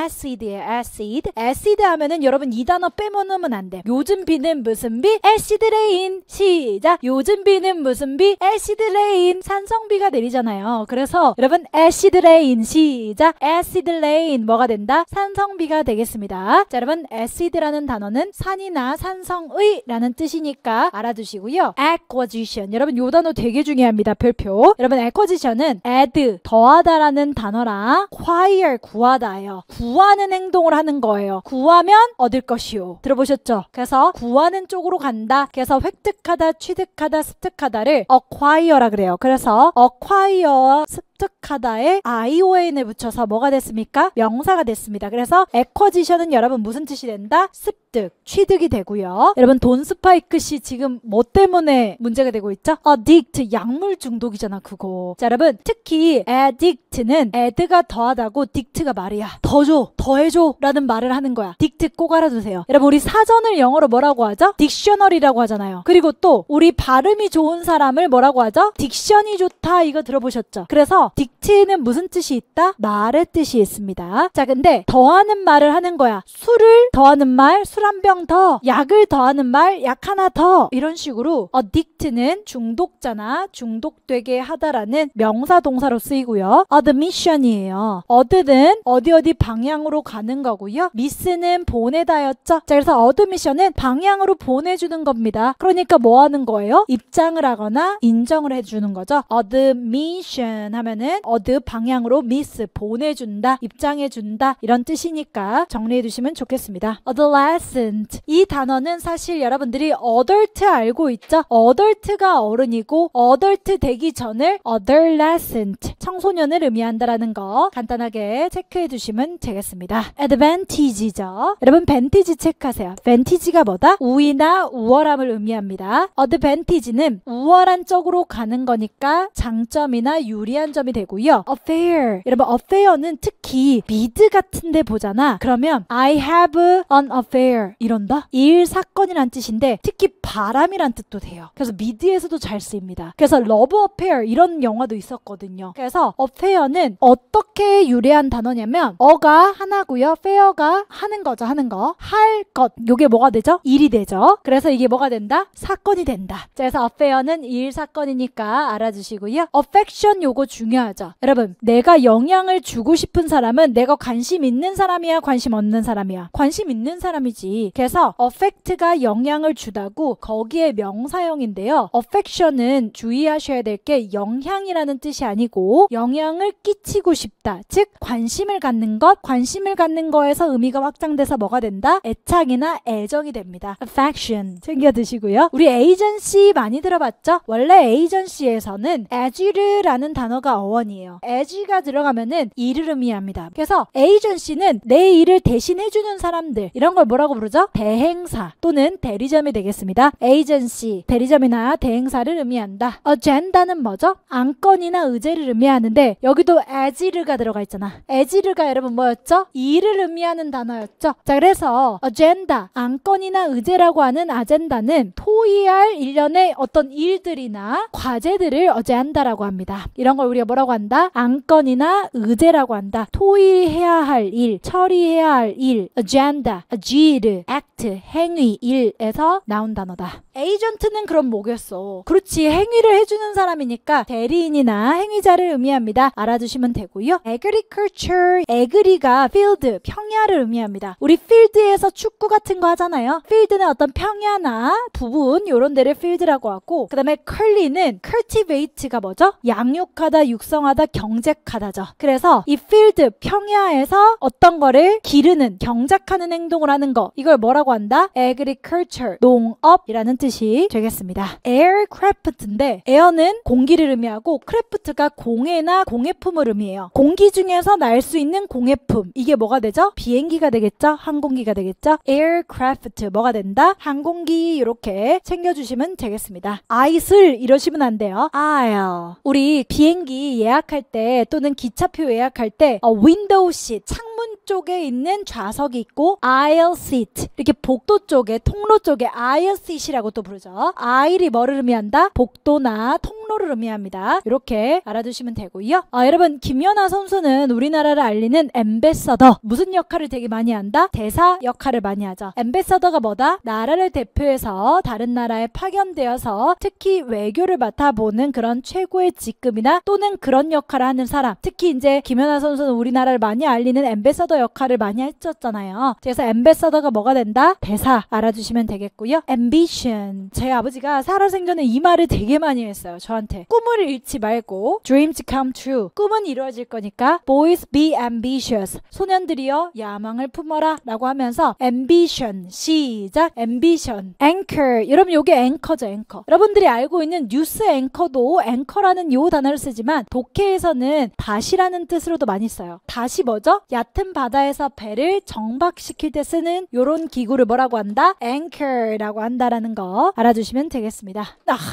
acid예요. acid. acid 하면은 여러분 이 단어 빼먹으면 안 돼. 요즘 비는 무슨 비? acid rain. 시작. 요즘 비는 무슨 비? acid rain. 산성비가 내리잖아요. 그래서 여러분 acid rain. 시작. acid rain. 뭐가 된다? 산성비가 되겠습니다. 자, 여러분 acid라는 단어는 산이나 산성의 라는 뜻이니까 알아두시고요. acquisition. 여러분 요 단어 되게 중요합니다. 별표. 여러분 acquisition은 add, 더하다라는 단어랑 acquire, 구하다예요. 구하는 행동을 하는 거예요. 구하면 얻을 것이요. 들어보셨죠? 그래서 구하는 쪽으로 간다. 그래서 획득하다, 취득하다, 습득하다를 acquire라 그래요. 그래서 acquire, 습득하다에 ION을 붙여서 뭐가 됐습니까? 명사가 됐습니다. 그래서 acquisition은 여러분 무슨 뜻이 된다? 습득, 취득이 되고요. 여러분 돈 스파이크 씨 지금 뭐 때문에 문제가 되고 있죠? addict, 약물 중독이잖아 그거. 자, 여러분 특히 addict는 add가 더하다고 dict가 말이야. 더 줘, 더 해줘 라는 말을 하는 거야. dict 꼭 알아두세요. 여러분 우리 사전을 영어로 뭐라고 하죠? 딕셔너리라고 하잖아요. 그리고 또 우리 발음이 좋은 사람을 뭐라고 하죠? 딕션이 좋다 이거 들어보셨죠? 그래서 dict는 무슨 뜻이 있다? 말의 뜻이 있습니다. 자, 근데 더하는 말을 하는 거야. 술을 더하는 말, 술 한 병 더. 약을 더하는 말, 약 하나 더. 이런 식으로 addict는 중독자나 중독되게 하다라는 명사 동사로 쓰이고요. admission이에요. ad는 어디 방향으로 가는 거고요. miss는 보내다였죠. 자, 그래서 admission은 방향으로 보내주는 겁니다. 그러니까 뭐 하는 거예요? 입장을 하거나 인정을 해주는 거죠. admission 하면은 어드 방향으로 miss, 보내준다, 입장해준다 이런 뜻이니까 정리해두시면 좋겠습니다. adolescent. 이 단어는 사실 여러분들이 adult 알고 있죠? adult가 어른이고 adult 되기 전을 adolescent, 청소년을 의미한다라는 거 간단하게 체크해두시면 되겠습니다. advantage죠. 여러분 vantage 체크하세요. vantage가 뭐다? 우위나 우월함을 의미합니다. advantage는 우월한 쪽으로 가는 거니까 장점이나 유리한 점이 되고요. affair. 여러분 affair는 특히 미드 같은 데 보잖아. 그러면 I have an affair 이런다? 일, 사건이란 뜻인데 특히 바람이란 뜻도 돼요. 그래서 미드에서도 잘 쓰입니다. 그래서 love affair 이런 영화도 있었거든요. 그래서 affair는 어떻게 유래한 단어냐면 어가 하나고요. fair가 하는 거죠. 하는 거. 할 것. 요게 뭐가 되죠? 일이 되죠. 그래서 이게 뭐가 된다? 사건이 된다. 자, 그래서 affair는 일, 사건이니까 알아주시고요. affection 요거 중요하죠. 여러분 내가 영향을 주고 싶은 사람은 내가 관심 있는 사람이야? 관심 없는 사람이야? 관심 있는 사람이지. 그래서 affect가 영향을 주다고 거기에 명사형인데요. affection은 주의하셔야 될 게 영향이라는 뜻이 아니고 영향을 끼치고 싶다. 즉 관심을 갖는 것, 관심을 갖는 거에서 의미가 확장돼서 뭐가 된다? 애착이나 애정이 됩니다. affection 챙겨 드시고요. 우리 에이전시 많이 들어봤죠? 원래 에이전시에서는 age라는 단어가 어원이에요. age가 들어가면은 일을 의미합니다. 그래서 에이전시는 내 일을 대신해주는 사람들 이런 걸 뭐라고 부르죠? 대행사 또는 대리점이 되겠습니다. 에이전시, 대리점이나 대행사를 의미한다. agenda는 뭐죠? 안건이나 의제를 의미하는데 여기도 age가 들어가 있잖아. age가 여러분 뭐였죠? 일을 의미하는 단어였죠. 자, 그래서 agenda, 안건이나 의제라고 하는 아젠다는 토의할 일련의 어떤 일들이나 과제들을 agenda라고 합니다. 이런 걸 우리가 뭐라고 한다? 안건이나 의제라고 한다. 토의해야 할 일, 처리해야 할 일, agenda, agir, act, 행위, 일에서 나온 단어다. 에이전트는 그럼 뭐겠어? 그렇지, 행위를 해주는 사람이니까 대리인이나 행위자를 의미합니다. 알아두시면 되고요. agriculture, agri가 field, 평야를 의미합니다. 우리 field에서 축구 같은 거 하잖아요. field는 어떤 평야나 부분 이런 데를 field라고 하고 그 다음에 curly는 cultivate가 뭐죠? 양육하다, 육성하다, 경작하다죠. 그래서 이 field, 평야에서 어떤 거를 기르는, 경작하는 행동을 하는 거 이걸 뭐라고 한다? agriculture, 농업이라는 뜻이 되겠습니다. aircraft인데 air는 공기를 의미하고 craft가 공예나 공예품을 의미해요. 공기 중에서 날 수 있는 공예품 이게 뭐가 되죠? 비행기가 되겠죠? 항공기가 되겠죠? aircraft 뭐가 된다? 항공기 이렇게 챙겨주시면 되겠습니다. 아이슬 이러시면 안 돼요. 아요. 우리 비행기 예약할 때 또는 기차표 예약할 때 윈도우 시, 창문 창문 쪽에 있는 좌석이 있고 aisle seat, 이렇게 복도 쪽에 통로 쪽에 aisle seat이라고 또 부르죠. aisle이 뭐를 의미한다? 복도나 통로를 의미합니다. 이렇게 알아두시면 되고요. 여러분 김연아 선수는 우리나라를 알리는 앰베서더, 무슨 역할을 되게 많이 한다? 대사 역할을 많이 하죠. 앰베서더가 뭐다? 나라를 대표해서 다른 나라에 파견되어서 특히 외교를 맡아보는 그런 최고의 직급이나 또는 그런 역할을 하는 사람. 특히 이제 김연아 선수는 우리나라를 많이 알리는 앰베서더 역할을 많이 했었잖아요. 그래서 앰베서더가 뭐가 된다? 대사 알아두시면 되겠고요. ambition, 제 아버지가 살아생전에 이 말을 되게 많이 했어요. 저한테 꿈을 잃지 말고 dreams come true, 꿈은 이루어질 거니까 boys be ambitious, 소년들이여 야망을 품어라 라고 하면서 ambition, 시작, ambition, anchor, 여러분 요게 앵커죠. 앵커. 여러분들이 알고 있는 뉴스 앵커도 앵커라는 요 단어를 쓰지만 독해에서는 닷이라는 뜻으로도 많이 써요. 닷이 뭐죠? 얕은 바다에서 배를 정박시킬 때 쓰는 요런 기구를 뭐라고 한다? anchor라고 한다라는 거 알아두시면 되겠습니다.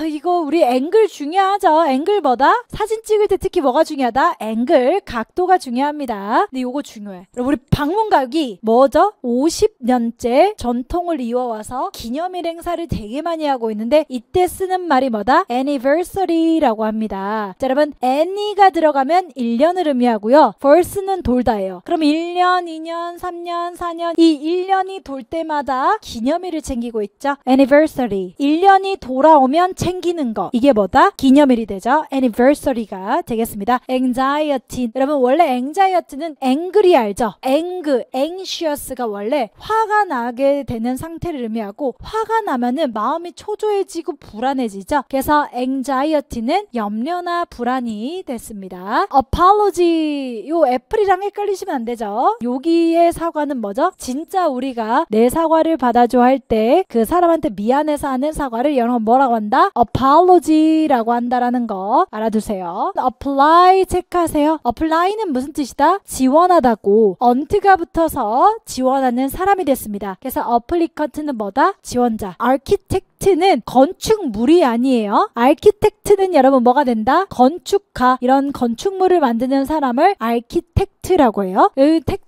이거 우리 앵글 중요하죠. 앵글 뭐다? 사진 찍을 때 특히 뭐가 중요하다? 앵글, 각도가 중요합니다. 근데 요거 중요해. 우리 방문각이 뭐죠? 50년째 전통을 이어와서 기념일 행사를 되게 많이 하고 있는데 이때 쓰는 말이 뭐다? anniversary라고 합니다. 자, 여러분 any가 들어가면 1년을 의미하고요. verse는 돌다예요. 그럼 1년, 2년, 3년, 4년 이 1년이 돌 때마다 기념일을 챙기고 있죠. anniversary. 1년이 돌아오면 챙기는 거. 이게 뭐다? 기념일이 되죠. anniversary가 되겠습니다. anxiety. 여러분 원래 anxiety는 angry 알죠? anxious가 원래 화가 나게 되는 상태를 의미하고 화가 나면은 마음이 초조해지고 불안해지죠. 그래서 anxiety는 염려나 불안이 됐습니다. apology, 요 애플이랑 헷갈리시면 안 되죠. 여기의 사과는 뭐죠? 진짜 우리가 내 사과를 받아줘 할 때 그 사람한테 미안해서 하는 사과를 여러분 뭐라고 한다? apology라고 한다라는 거 알아두세요. apply 체크하세요. apply는 무슨 뜻이다? 지원하다고. 언트가 붙어서 지원하는 사람이 됐습니다. 그래서 applicant는 뭐다? 지원자. architect는 건축물이 아니에요. architect는 여러분 뭐가 된다? 건축가. 이런 건축물을 만드는 사람을 architect라고 해요.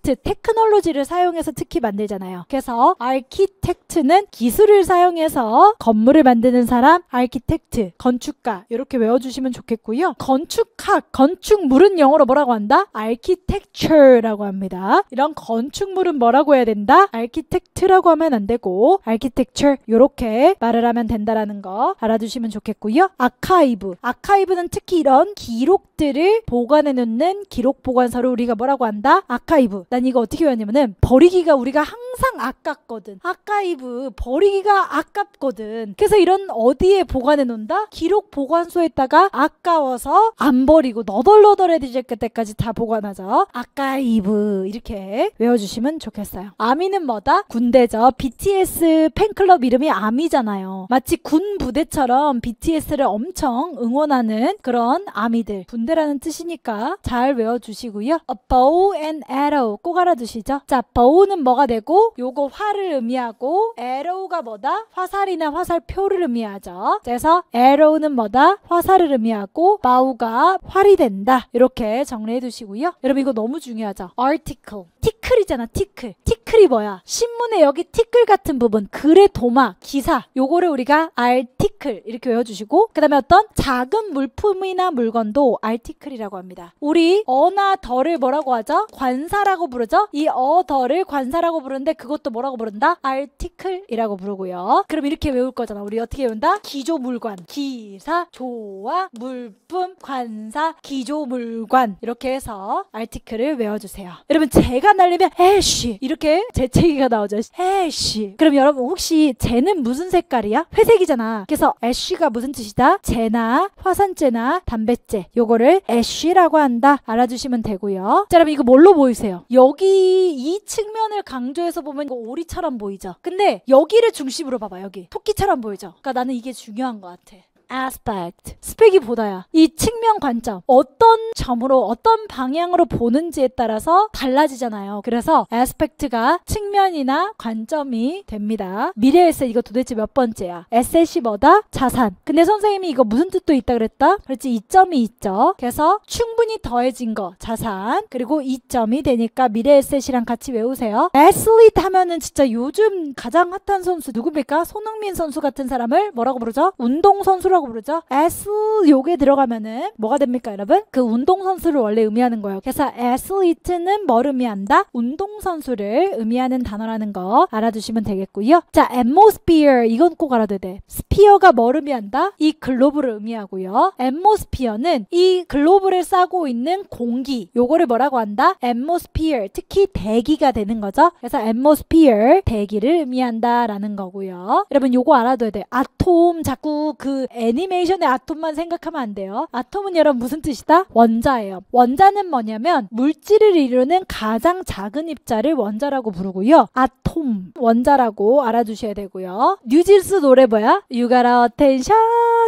테크놀로지를 사용해서 특히 만들잖아요. 그래서 architect는 기술을 사용해서 건물을 만드는 사람, architect, 건축가. 이렇게 외워주시면 좋겠고요. 건축학, 건축물은 영어로 뭐라고 한다? architecture라고 합니다. 이런 건축물은 뭐라고 해야 된다? architect라고 하면 안 되고 architecture 이렇게 말을 하면 된다라는 거 알아두시면 좋겠고요. 아카이브, 아카이브는 특히 이런 기록들을 보관해 놓는 기록 보관서를 우리가 뭐라고 한다? 아카이브. 난 이거 어떻게 외웠냐면은 버리기가 우리가 항상 아깝거든. 아카이브 버리기가 아깝거든. 그래서 이런 어디에 보관해 놓는다? 기록 보관소에다가 아까워서 안 버리고 너덜너덜해질 때까지 다 보관하죠. 아카이브 이렇게 외워주시면 좋겠어요. 아미는 뭐다? 군대죠. BTS 팬클럽 이름이 아미잖아요. 마치 군 부대처럼 BTS를 엄청 응원하는 그런 아미들. 군대라는 뜻이니까 잘 외워주시고요. A bow and arrow 꼭 알아두시죠. 자, bow는 뭐가 되고 요거 활을 의미하고 arrow가 뭐다? 화살이나 화살표를 의미하죠. 그래서 arrow는 뭐다? 화살을 의미하고 bow가 활이 된다. 이렇게 정리해 두시고요. 여러분 이거 너무 중요하죠. article. 티클이잖아. 티클. 티클이 뭐야? 신문에 여기 티클 같은 부분, 글의 도마, 기사, 요거를 우리가 article 이렇게 외워주시고, 그 다음에 어떤 작은 물품이나 물건도 article이라고 합니다. 우리 어나 덜을 뭐라고 하죠? 관사라고 부르죠? 이 덜을 관사라고 부르는데 그것도 뭐라고 부른다? article이라고 부르고요. 그럼 이렇게 외울 거잖아. 우리 어떻게 외운다? 기조물관, 기사, 조화, 물품, 관사, 기조물관 이렇게 해서 article을 외워주세요. 여러분 제가 날리면 애쉬 이렇게 재채기가 나오죠. 애쉬. 그럼 여러분 혹시 쟤는 무슨 색깔이야? 회색이잖아. 그래서 애쉬가 무슨 뜻이다? 쟤나 화산재나 담뱃재 요거를 애쉬라고 한다. 알아주시면 되고요. 자, 여러분 이거 뭘로 보이세요? 여기 이 측면을 강조해서 보면 이거 오리처럼 보이죠? 근데 여기를 중심으로 봐봐. 여기 토끼처럼 보이죠? 그러니까 나는 이게 중요한 것 같아. aspect. 스펙이 보다야. 이 측면 관점. 어떤 점으로 어떤 방향으로 보는지에 따라서 달라지잖아요. 그래서 aspect가 측면이나 관점이 됩니다. 미래 에셋 이거 도대체 몇 번째야? 에셋이 뭐다? 자산. 근데 선생님이 이거 무슨 뜻도 있다 그랬다? 그렇지, 이점이 있죠. 그래서 충분히 더해진 거 자산, 그리고 이점이 되니까 미래 에셋이랑 같이 외우세요. 애슬리트 하면은 진짜 요즘 가장 핫한 선수 누굽니까? 손흥민 선수 같은 사람을 뭐라고 부르죠? 운동선수라고 부르죠. 애슬 요게 들어가면은 뭐가 됩니까 여러분? 그 운동선수를 원래 의미하는 거예요. 그래서 애슬리트는 뭘 의미한다? 운동선수를 의미하는 단어라는 거 알아두시면 되겠고요. 자, atmosphere 이건 꼭 알아둬야 돼. 스피어가 뭘 의미한다? 이 글로브를 의미하고요. atmosphere는 이 글로브를 싸고 있는 공기, 요거를 뭐라고 한다? atmosphere, 특히 대기가 되는 거죠. 그래서 atmosphere, 대기를 의미한다 라는 거고요. 여러분 요거 알아둬야 돼. 아톰, 자꾸 그 애니메이션의 아톰만 생각하면 안 돼요. 아톰은 여러분 무슨 뜻이다? 원자예요. 원자는 뭐냐면 물질을 이루는 가장 작은 입자를 원자라고 부르고요. 아톰, 원자라고 알아두셔야 되고요. 뉴진스 노래 뭐야? You got attention.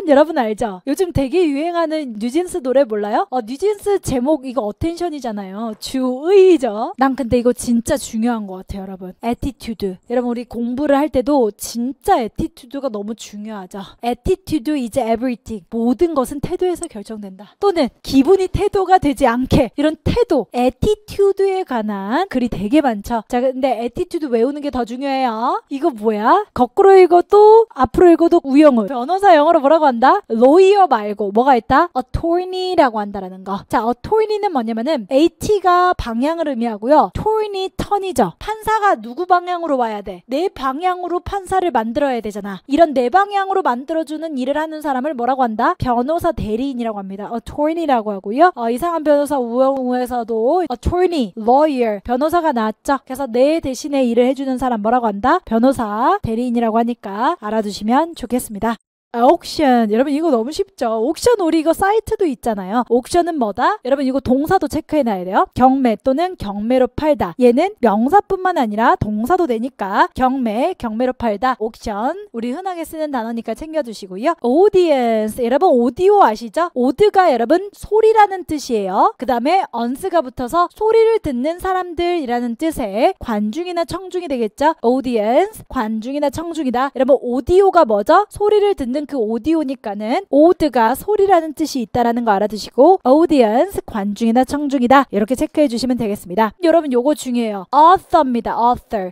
여러분 알죠? 요즘 되게 유행하는 뉴진스 노래 몰라요? 뉴진스 제목 이거 어텐션이잖아요. 주의죠. 난 근데 이거 진짜 중요한 것 같아요 여러분. attitude. 여러분 우리 공부를 할 때도 진짜 attitude가 너무 중요하죠. attitude is everything. 모든 것은 태도에서 결정된다. 또는 기분이 태도가 되지 않게, 이런 태도, attitude에 관한 글이 되게 많죠. 자, 근데 attitude 외우는 게 더 중요해요. 이거 뭐야? 거꾸로 읽어도 앞으로 읽어도 우영우. 변호사 영어로 뭐라고 한다? lawyer 말고 뭐가 있다? attorney라고 한다라는 거. 자, attorney는 뭐냐면은 at가 방향을 의미하고요. attorney 턴이죠. 판사가 누구 방향으로 와야 돼? 내 방향으로 판사를 만들어야 되잖아. 이런 내 방향으로 만들어주는 일을 하는 사람을 뭐라고 한다? 변호사 대리인이라고 합니다. attorney라고 하고요. 이상한 변호사 우영우에서도 attorney, lawyer, 변호사가 나왔죠. 그래서 내 대신에 일을 해주는 사람 뭐라고 한다? 변호사 대리인이라고 하니까 알아두시면 좋겠습니다. 옥션. 여러분 이거 너무 쉽죠? 옥션 우리 이거 사이트도 있잖아요. 옥션은 뭐다? 여러분 이거 동사도 체크해놔야 돼요. 경매 또는 경매로 팔다. 얘는 명사뿐만 아니라 동사도 되니까 경매로 팔다. 옥션 우리 흔하게 쓰는 단어니까 챙겨주시고요. audience. 여러분 오디오 아시죠? 오드가 여러분 소리라는 뜻이에요. 그 다음에 언스가 붙어서 소리를 듣는 사람들이라는 뜻의 관중이나 청중이 되겠죠? audience 관중이나 청중이다. 여러분 오디오가 뭐죠? 소리를 듣는 그 오디오니까는 오드가 소리라는 뜻이 있다라는 거 알아두시고 audience 관중이나 청중이다 이렇게 체크해 주시면 되겠습니다. 여러분 요거 중요해요. author입니다.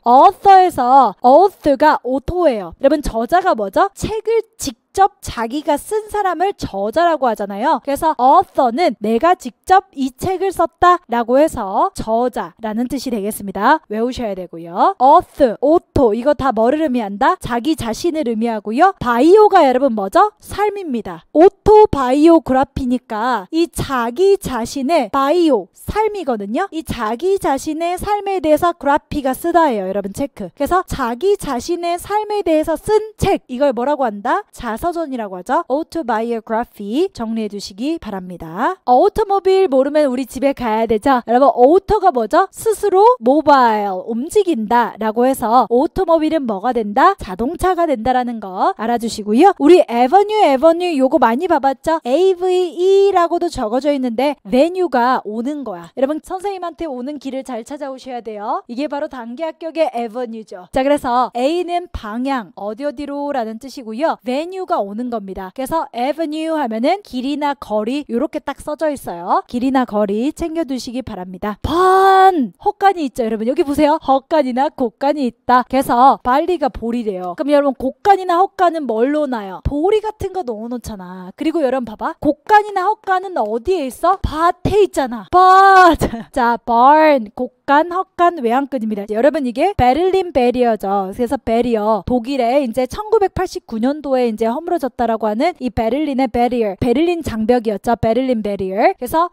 author에서 author가 오토예요. 여러분 저자가 뭐죠? 책을 직접 자기가 쓴 사람을 저자라고 하잖아요. 그래서 author는 내가 직접 이 책을 썼다 라고 해서 저자라는 뜻이 되겠습니다. 외우셔야 되고요. author, 오토 이거 다 뭐를 의미한다? 자기 자신을 의미하고요. 바이오가 여러분 뭐죠? 삶입니다. 오토바이오그래피니까 이 자기 자신의 바이오, 삶이거든요. 이 자기 자신의 삶에 대해서 그래피가 쓰다예요. 여러분 체크. 그래서 자기 자신의 삶에 대해서 쓴 책 이걸 뭐라고 한다? 자서전이라고 하죠. autobiography 정리해 두시기 바랍니다. 오토모빌 모르면 우리 집에 가야 되죠. 여러분 오토가 뭐죠? 스스로 모바일 움직인다 라고 해서 오토모빌은 뭐가 된다? 자동차가 된다라는 거 알아주시고요. 우리 에버뉴 요거 많이 봐봤죠? AVE라고도 적어져 있는데 venue가 오는 거야. 여러분 선생님한테 오는 길을 잘 찾아오셔야 돼요. 이게 바로 단기 합격의 에버뉴죠. 자, 그래서 A는 방향 어디로 라는 뜻이고요. venue가 오는 겁니다. 그래서 avenue 하면은 길이나 거리 요렇게 딱 써져 있어요. 길이나 거리 챙겨두시기 바랍니다. 헛간이 있죠. 여러분 여기 보세요. 헛간이나 곳간이 있다. 그래서 발리가 볼이래요. 그럼 여러분 곳간이나 헛간은 뭘로 나요? 보리 같은 거 넣어놓잖아. 그리고 여러분 봐봐. 곳간이나 헛간은 어디에 있어? 밭에 있잖아. 밭. 자, barn 곳간, 헛간, 외양근입니다. 여러분 이게 베를린 베리어죠. 그래서 베리어 독일에 이제 1989년도에 이제 허물어졌다라고 하는 이 베를린의 베리어, 베를린 장벽이었죠. 베를린 베리어. 그래서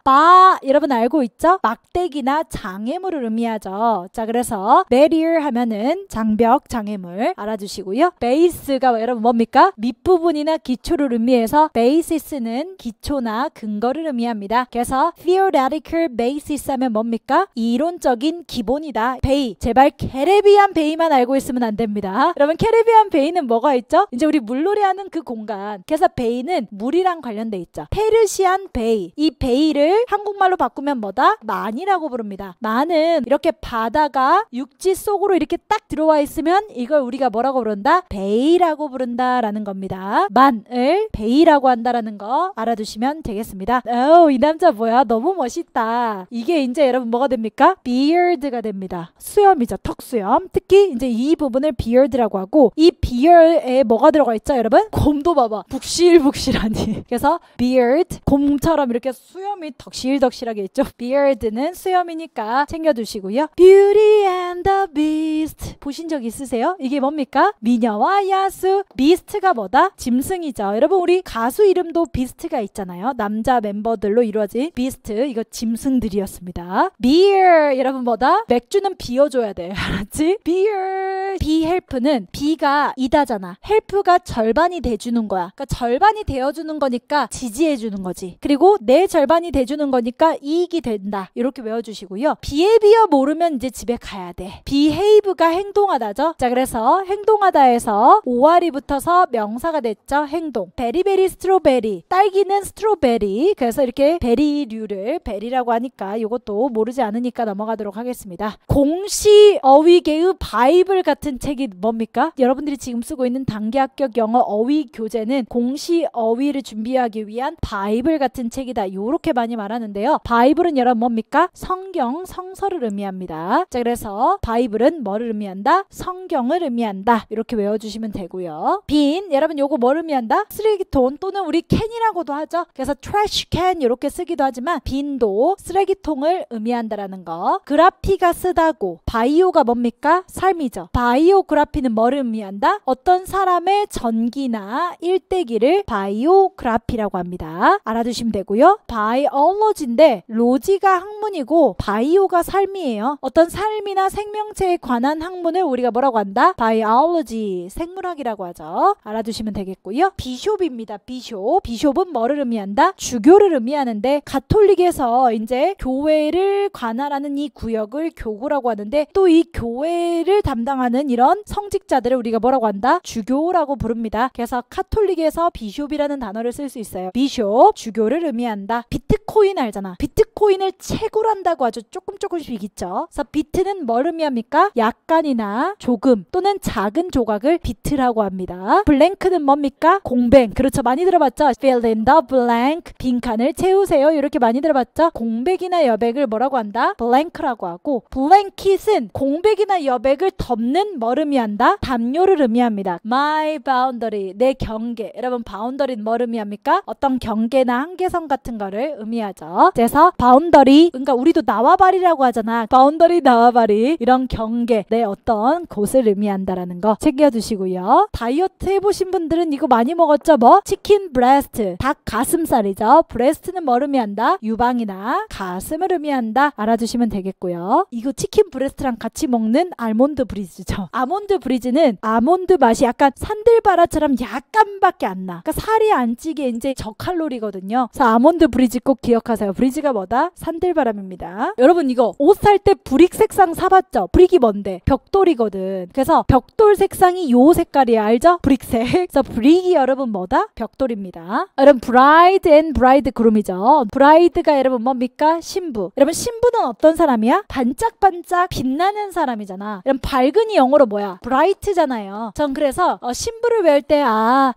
여러분 알고 있죠? 막대기나 장애물을 의미하죠. 자, 그래서 베리어 하면은 장벽, 장애물 알아주시고요. 베이스가 여러분 뭡니까? 밑부분이나 기초를 의미해서 베이시스는 기초나 근거를 의미합니다. 그래서 theoretical basis 하면 뭡니까? 이론적인 기본적인 기본이다. 베이. 제발 캐리비안 베이만 알고 있으면 안 됩니다. 여러분 캐리비안 베이는 뭐가 있죠? 이제 우리 물놀이 하는 그 공간. 그래서 베이는 물이랑 관련돼 있죠. 페르시안 베이. 이 베이를 한국말로 바꾸면 뭐다? 만이라고 부릅니다. 만은 이렇게 바다가 육지 속으로 이렇게 딱 들어와 있으면 이걸 우리가 뭐라고 부른다? 베이라고 부른다라는 겁니다. 만을 베이라고 한다라는 거 알아두시면 되겠습니다. 이 남자 뭐야? 너무 멋있다. 이게 이제 여러분 뭐가 됩니까? beard가 됩니다. 수염이죠. 턱수염. 특히 이제 이 부분을 beard라고 하고 이 beard에 뭐가 들어가 있죠, 여러분? 곰도 봐봐. 북실북실하니. 그래서 beard, 곰처럼 이렇게 수염이 덕실덕실하게 있죠. beard는 수염이니까 챙겨두시고요. Beauty and the Beast 보신 적 있으세요? 이게 뭡니까? 미녀와 야수. 비스트가 뭐다? 짐승이죠. 여러분 우리 가수 이름도 비스트가 있잖아요. 남자 멤버들로 이루어진 비스트. 이거 짐승들이었습니다. beer 여러분 뭐다? 맥주는 비워줘야 돼. 알았지? beer. be help는 be가 이다잖아. help가 절반이 돼주는 거야. 그러니까 절반이 되어주는 거니까 지지해주는 거지. 그리고 내 절반이 돼주는 거니까 이익이 된다. 이렇게 외워주시고요. behavior 모르면 이제 집에 가야 돼. behave가 행동하다죠. 자 그래서 행동하다에서 오알이 붙어서 명사가 됐죠. 행동. 베리베리 스트로베리. 딸기는 스트로베리. 그래서 이렇게 베리류를 베리라고 하니까 이것도 모르지 않으니까 넘어가도록 하겠습니다. 공시 어휘계의 바이블 같은 책이 뭡니까? 여러분들이 지금 쓰고 있는 단기 합격 영어 어휘 교재는 공시 어휘를 준비하기 위한 바이블 같은 책이다. 요렇게 많이 말하는데요. 바이블은 여러분 뭡니까? 성경, 성서를 의미합니다. 자 그래서 바이블은 뭐를 의미한다? 성경을 의미한다. 이렇게 외워주시면 되고요. 빈 여러분 요거 뭘 의미한다? 쓰레기통 또는 우리 캔이라고도 하죠. 그래서 trash can 이렇게 쓰기도 하지만 빈도 쓰레기통을 의미한다라는 거. 그라피가 쓰다고. 바이오가 뭡니까? 삶이죠. 바이오그라피는 뭐를 의미한다? 어떤 사람의 전기나 일대기를 바이오그라피라고 합니다. 알아두시면 되고요. 바이올로지인데 로지가 학문이고 바이오가 삶이에요. 어떤 삶이나 생명체에 관한 학문을 우리가 뭐라고 한다? 바이올로지 생물학이라고 하죠. 알아두시면 되겠고요. 비숍입니다. 비숍. 비숍은 뭐를 의미한다? 주교를 의미하는데 가톨릭에서 이제 교회를 관할하는 이 구역을 교구라고 하는데 또 이 교회를 담당하는 이런 성직자들을 우리가 뭐라고 한다? 주교라고 부릅니다. 그래서 카톨릭에서 비숍이라는 단어를 쓸 수 있어요. 비숍, 주교를 의미한다. 비트코인 알잖아. 비트코인을 채굴한다고 하죠. 조금씩 있죠. 그래서 비트는 뭘 의미합니까? 약간이나 조금 또는 작은 조각을 비트라고 합니다. 블랭크는 뭡니까? 공백. 그렇죠. 많이 들어봤죠? Fill in the blank. 빈칸을 채우세요. 이렇게 많이 들어봤죠? 공백이나 여백을 뭐라고 한다? blank라고 하고 blanket은 공백이나 여백을 덮는 뭘 의미한다? 담요를 의미합니다. My boundary. 내 경계. 여러분 boundary는 뭘 의미합니까? 어떤 경계나 한계선 같은 거를 의미하죠. 그래서 boundary 그러니까 우리도 나와바리라고 하잖아. boundary 나와바리 이런 경계 내 어떤 곳을 의미한다라는 거 챙겨두시고요. 다이어트 해보신 분들은 이거 많이 먹었죠? 뭐? 치킨 브레스트. 닭 가슴살이죠. 브레스트는 뭘 의미한다? 유방이나 가슴을 의미한다. 알아두시면 되겠고요. 이거 치킨 브레스트랑 같이 먹는 알몬드 브리즈죠. 아몬드 브리즈는 아몬드 맛이 약간 산들바라처럼 약간밖에 안 나. 그러니까 살이 안 찌게 이제 저칼로리거든요. 그래서 아몬드 브리즈 꼭 기억하세요. 브리즈가 뭐다? 산들바람입니다. 여러분 이거 옷 살 때 브릭 색상 사봤죠? 브릭이 뭔데? 벽돌이거든. 그래서 벽돌 색상이 요 색깔이야. 알죠? 브릭색. 그래서 브릭이 여러분 뭐다? 벽돌입니다. 여러분 브라이드 앤 브라이드 그룹이죠. 브라이드가 여러분 뭡니까? 신부. 여러분 신부는 어떤 사람이야? 반짝반짝 빛나는 사람이잖아. 여러분 밝은이 영어로 뭐야? 브라이트잖아요. 전 그래서 신부를 외울 때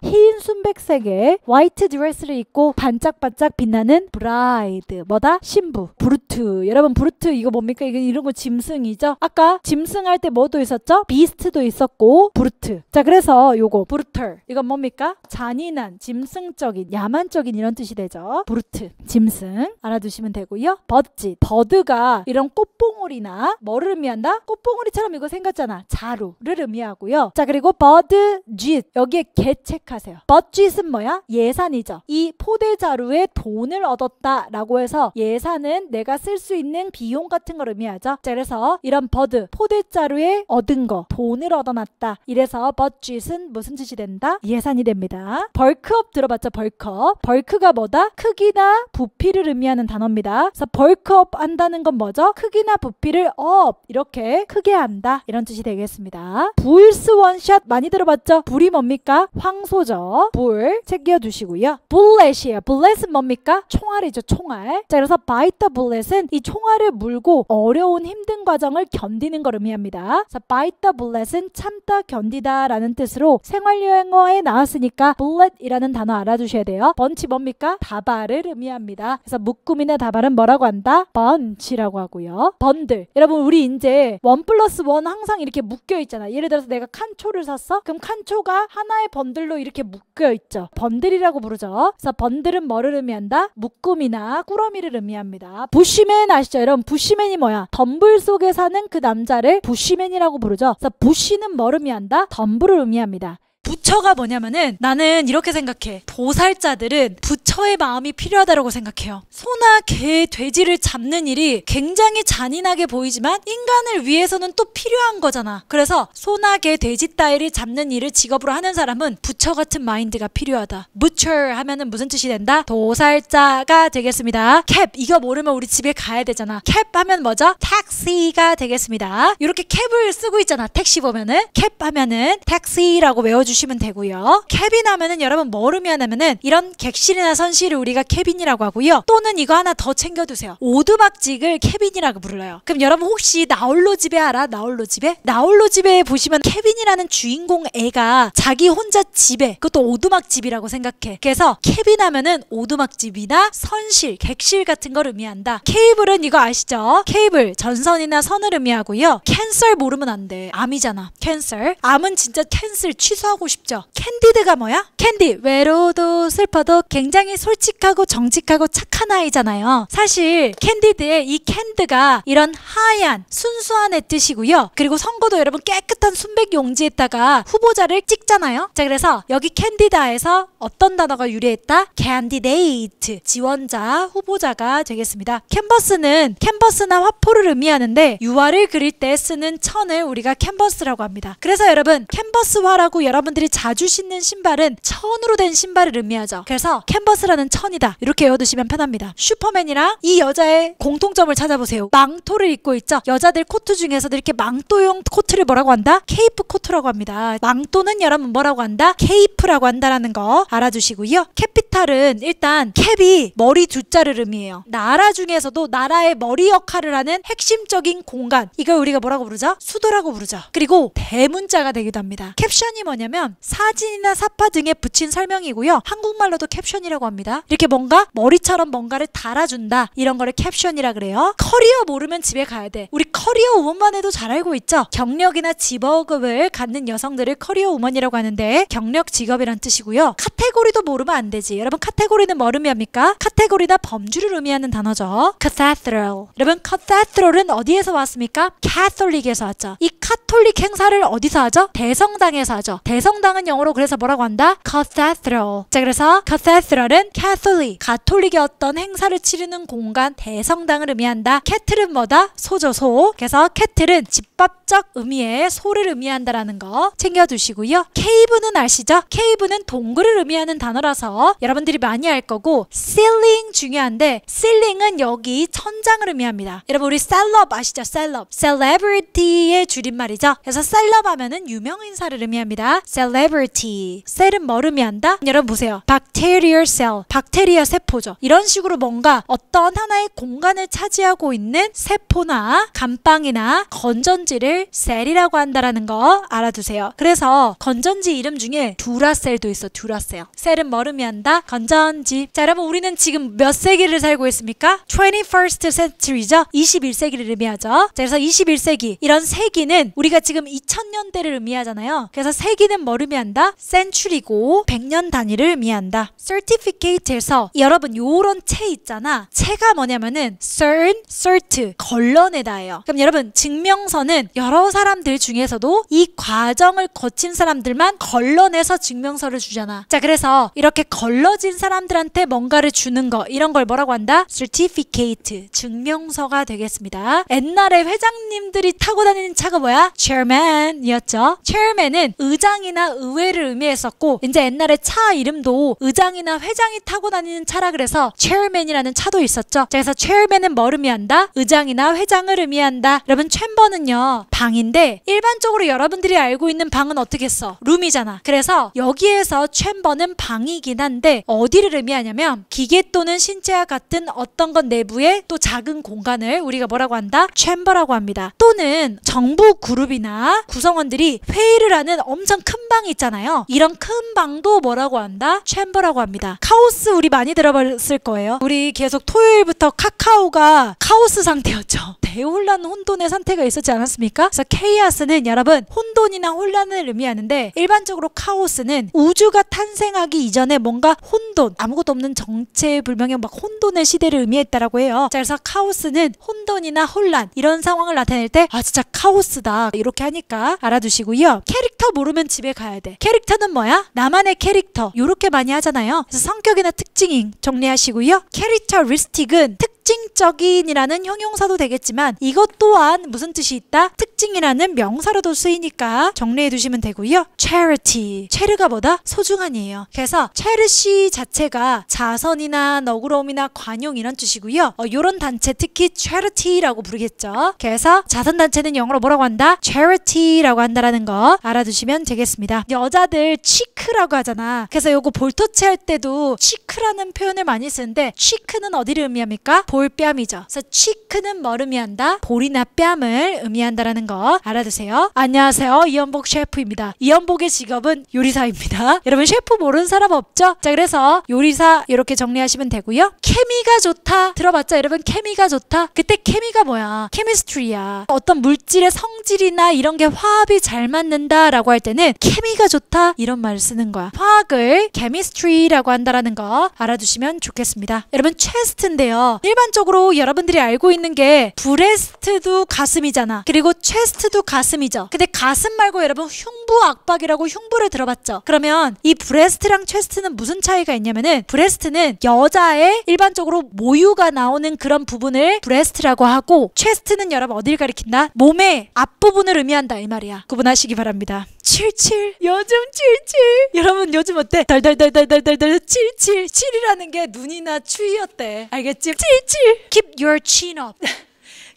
흰 순백색의 화이트 드레스를 입고 반짝반짝 빛나는 브라이드. 뭐다? 신부. 브루트. 여러분 브루트 이거 뭡니까? 이런 거 짐승이죠. 아까 짐승 할 때 뭐도 있었죠? 비스트도 있었고 브루트. 자 그래서 요거 브루터 이건 뭡니까? 잔인한 짐승적인 야만적인 이런 뜻이 되죠. 브루트 짐승 알아두시면 되고요. 버짓 버드가 이런 꽃봉오리나 뭐를 의미한다? 꽃봉오리처럼 이거 생겼잖아. 자루를 의미하고요. 자, 그리고 budget 여기에 계책하세요. budget은 뭐야? 예산이죠. 이 포대자루에 돈을 얻었다라고 해서 예산은 내가 쓸 수 있는 비용 같은 걸 의미하죠. 자, 그래서 이런 포대자루에 얻은 거, 돈을 얻어놨다. 이래서 budget은 무슨 뜻이 된다? 예산이 됩니다. 벌크업 들어봤죠? 벌크업. 벌크가 뭐다? 크기나 부피를 의미하는 단어입니다. 그래서 벌크업 한다는 건 뭐죠? 크기나 부피를 업 이렇게 크게 한다 이런 뜻이 되겠습니다. 불스 원샷 많이 들어봤죠? 불이 뭡니까? 황소죠. 불 챙겨두시고요. bullet이에요. bullet은 뭡니까? 총알이죠. 총알. 자, 그래서 bite the bullet은 이 총알을 물고 어려운 힘든 과정을 견디는 걸 의미합니다. 그래서 bite the bullet은 참다 견디다 라는 뜻으로 생활여행어에 나왔으니까 bullet이라는 단어 알아두셔야 돼요. 번치 뭡니까? 다발을 의미합니다. 그래서 묶음이나 다발은 뭐라고 한다? 번치라고 하고요. 번들. 여러분 우리 이제 1+1 항상 이렇게 묶여 있잖아. 예를 들어서 내가 칸초를 샀어? 그럼 칸초가 하나의 번들로 이렇게 묶여 있죠. 번들이라고 부르죠. 그래서 번들은 뭐를 의미한다? 묶음이나 꾸러미를 의미합니다. 부시맨 아시죠? 여러분 부시맨이 뭐야? 덤불 속에 사는 그 남자를 부시맨이라고 부르죠. 그래서 부시는 뭐를 의미한다? 덤불을 의미합니다. 부처가 뭐냐면은 나는 이렇게 생각해. 보살자들은 부처의 마음이 필요하다고 생각해요. 소나 개, 돼지를 잡는 일이 굉장히 잔인하게 보이지만 인간을 위해서는 또 필요한 거잖아. 그래서 소나 개, 돼지 따위를 잡는 일을 직업으로 하는 사람은 부처 같은 마인드가 필요하다. butcher 하면은 무슨 뜻이 된다? 도살자가 되겠습니다. 캡 이거 모르면 우리 집에 가야 되잖아. 캡 하면 뭐죠? 택시가 되겠습니다. 이렇게 캡을 쓰고 있잖아. 택시 보면은 캡 하면은 택시라고 외워주시면 되고요. 캐빈 하면은 여러분 뭐 의미하냐면은 이런 객실이나 선실을 우리가 캐빈이라고 하고요. 또는 이거 하나 더 챙겨두세요. 오두막집을 캐빈이라고 불러요. 그럼 여러분 혹시 나홀로 집에 알아? 나홀로 집에? 나홀로 집에 보시면 캐빈이라는 주인공 애가 자기 혼자 집에 그것도 오두막집이라고 생각해. 그래서 캐빈 하면은 오두막집이나 선실, 객실 같은 걸 의미한다. 케이블은 이거 아시죠? 케이블, 전선이나 선을 의미하고요. 캔슬 모르면 안 돼. 암이잖아. 캔슬. 암은 진짜 캔슬 취소하고 싶죠. 캔디드가 뭐야? 캔디 외로워도 슬퍼도 굉장히 솔직하고 정직하고 착한 아이잖아요. 사실 캔디드의 이 캔드가 이런 하얀 순수한의 뜻이고요. 그리고 선거도 여러분 깨끗한 순백 용지에다가 후보자를 찍잖아요. 자, 그래서 여기 캔디다에서 어떤 단어가 유래했다? candidate 지원자, 후보자가 되겠습니다. 캔버스나 화포를 의미하는데 유화를 그릴 때 쓰는 천을 우리가 캔버스라고 합니다. 그래서 여러분 캔버스화라고 여러분들이 자주 신는 신발은 천으로 된 신발을 의미하죠. 그래서 캔버스라는 천이다 이렇게 외워두시면 편합니다. 슈퍼맨이랑 이 여자의 공통점을 찾아보세요. 망토를 입고 있죠. 여자들 코트 중에서도 이렇게 망토용 코트를 뭐라고 한다? 케이프 코트라고 합니다. 망토는 여러분 뭐라고 한다? 케이프라고 한다라는 거 알아두시고요. 캐피탈은 일단 캡이 머리 두 자를 의미해요. 나라 중에서도 나라의 머리 역할을 하는 핵심적인 공간, 이걸 우리가 뭐라고 부르죠? 수도라고 부르죠. 그리고 대문자가 되기도 합니다. 캡션이 뭐냐면 사진이나 사파 등에 붙인 설명이고요. 한국말로도 캡션이라고 합니다. 이렇게 뭔가 머리처럼 뭔가를 달아준다, 이런 거를 캡션이라 그래요. 커리어 모르면 집에 가야 돼. 우리 커리어 우먼만 해도 잘 알고 있죠. 경력이나 직업을 갖는 여성들을 커리어 우먼이라고 하는데 경력, 직업이란 뜻이고요. 카테고리도 모르면 안 되지. 여러분 카테고리는 뭐 의미합니까? 카테고리나 범주를 의미하는 단어죠. cathedral. 여러분 cathedral은 어디에서 왔습니까? 캐톨릭에서 왔죠. 이 카톨릭 행사를 어디서 하죠? 대성당에서 하죠. 대성당은 영어로 그래서 뭐라고 한다? cathedral. 자, 그래서 cathedral은 Catholic, 가톨릭의 어떤 행사를 치르는 공간, 대성당을 의미한다. 캐틀은 뭐다? 소죠, 소. 그래서 캐틀은 집밥적 의미의 소를 의미한다라는 거 챙겨두시고요. 케이브는 아시죠? 케이브는 동굴을 의미하는 단어라서 여러분들이 많이 알 거고, ceiling 중요한데 ceiling은 여기 천장을 의미합니다. 여러분 우리 셀럽 아시죠? 셀럽. celebrity의 줄임말이죠. 그래서 셀럽 하면은 유명 인사를 의미합니다. celebrity. 셀은 뭘 의미한다? 여러분 보세요. bacterial cell. 박테리아 세포죠. 이런 식으로 뭔가 어떤 하나의 공간을 차지하고 있는 세포나 감방이나 건전지를 셀이라고 한다라는 거 알아두세요. 그래서 건전지 이름 중에 듀라셀도 있어. 듀라셀. 셀은 뭘 의미한다? 건전지. 자, 여러분 우리는 지금 몇 세기를 살고 있습니까? 21st century죠. 21세기를 의미하죠. 자, 그래서 21세기. 이런 세기는 우리가 지금 2000년대를 의미하잖아요. 그래서 세기는 뭘 의미한다? century고 100년 단위를 의미한다. certificate에서 여러분 요런 체 있잖아. 체가 뭐냐면은 cert, 걸러내다예요. 그럼 여러분 증명서는 증명서는 여러 사람들 중에서도 이 과정을 거친 사람들만 걸러내서 증명서를 주잖아. 자, 그래서 이렇게 걸러진 사람들한테 뭔가를 주는 거, 이런 걸 뭐라고 한다? certificate, 증명서가 되겠습니다. 옛날에 회장님들이 타고 다니는 차가 뭐야? chairman이었죠. chairman은 의장이나 의회를 의미했었고, 이제 옛날에 차 이름도 의장이나 회장이 타고 다니는 차라 그래서 chairman이라는 차도 있었죠. 자, 그래서 chairman은 뭘 의미한다? 의장이나 회장을 의미한다. 여러분, 챔버는요, 방인데 일반적으로 여러분들이 알고 있는 방은 어떻게 써? 룸이잖아. 그래서 여기에서 챔버는 방이긴 한데 어디를 의미하냐면 기계 또는 신체와 같은 어떤 것 내부에 또 작은 공간을 우리가 뭐라고 한다? 챔버라고 합니다. 또는 정부 그룹이나 구성원들이 회의를 하는 엄청 큰 방이 있잖아요. 이런 큰 방도 뭐라고 한다? 챔버라고 합니다. 카오스 우리 많이 들어봤을 거예요. 우리 계속 토요일부터 카카오가 카오스 상태였죠. 대혼란 혼돈의 상태가 있었지 않았습니까? 그래서 케이아스는 여러분 혼돈이나 혼란을 의미하는데 일반적으로 카오스는 우주가 탄생하기 이전에 뭔가 혼돈, 아무것도 없는 정체불명의 막 혼돈의 시대를 의미했다라고 해요. 자, 그래서 카오스는 혼돈이나 혼란 이런 상황을 나타낼 때 아 진짜 카오스다 이렇게 하니까 알아두시고요. 캐릭터 모르면 집에 가야 돼. 캐릭터는 뭐야? 나만의 캐릭터 이렇게 많이 하잖아요. 그래서 성격이나 특징 정리하시고요. 캐릭터리스틱은 특징적인이라는 형용사도 되겠지만 이것 또한 무슨 뜻이 있다? 특징이라는 명사로도 쓰이니까 정리해 두시면 되고요. charity, 체르가 뭐다? 소중한이에요. 그래서 체르시 자체가 자선이나 너그러움이나 관용 이런 뜻이고요. 이런 단체 특히 charity라고 부르겠죠. 그래서 자선단체는 영어로 뭐라고 한다? charity라고 한다라는 거 알아두시면 되겠습니다. 여자들 치크라고 하잖아. 그래서 요거 볼터치 할 때도 치크라는 표현을 많이 쓰는데 치크는 어디를 의미합니까? 볼뺨이죠. 그래서 치크는 뭘 의미한다? 볼이나 뺨을 의미한다라는 거 알아두세요. 안녕하세요. 이연복 셰프입니다. 이연복의 직업은 요리사입니다. 여러분 셰프 모르는 사람 없죠? 자, 그래서 요리사 이렇게 정리하시면 되고요. 케미가 좋다 들어봤죠? 여러분 케미가 좋다. 그때 케미가 뭐야? 케미스트리야. 어떤 물질의 성질이나 이런 게 화합이 잘 맞는다 라고 할 때는 케미가 좋다 이런 말을 쓰는 거야. 화학을 케미스트리라고 한다라는 거 알아두시면 좋겠습니다. 여러분 체스트인데요. 일반적으로 여러분들이 알고 있는 게 브레스트도 가슴이잖아. 그리고 체스트도 가슴이죠. 근데 가슴 말고 여러분 흉부 압박이라고 흉부를 들어봤죠? 그러면 이 브레스트랑 체스트는 무슨 차이가 있냐면은 브레스트는 여자의 일반적으로 모유가 나오는 그런 부분을 브레스트라고 하고 체스트는 여러분 어딜 가리킨다? 몸의 앞부분을 의미한다 이 말이야. 구분하시기 바랍니다. 77 요즘 77 여러분 요즘 어때? 달달달달달달달 77 7이라는 게 눈이나 추위였대. 알겠지? 77 Keep your chin up.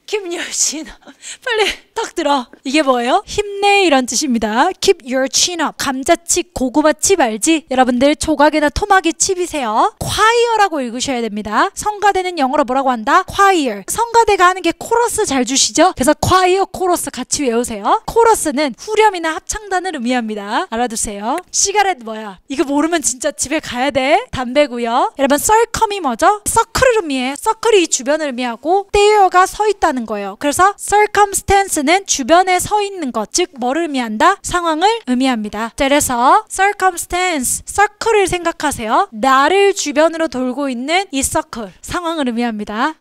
Keep your chin up. 빨리 딱 들어. 이게 뭐예요? 힘내 이런 뜻입니다. Keep your chin up. 감자칩, 고구마칩 알지? 여러분들 조각이나 토막이 칩이세요. choir라고 읽으셔야 됩니다. 성가대는 영어로 뭐라고 한다? choir. 성가대가 하는 게 코러스 잘 주시죠? 그래서 choir, 코러스 같이 외우세요. 코러스는 후렴이나 합창단을 의미합니다. 알아두세요. 시가렛 뭐야? 이거 모르면 진짜 집에 가야 돼. 담배고요. 여러분 circum이 뭐죠? 서클을 의미해. 서클이 이 주변을 의미하고 there가 서 있다는 거예요. 그래서 circumstance는 주변에 서 있는 것, 즉 뭐를 의미한다? 상황을 의미합니다. 그래서 circumstance, circle을 생각하세요. 나를 주변으로 돌고 있는 이 circle, 상황을 의미합니다.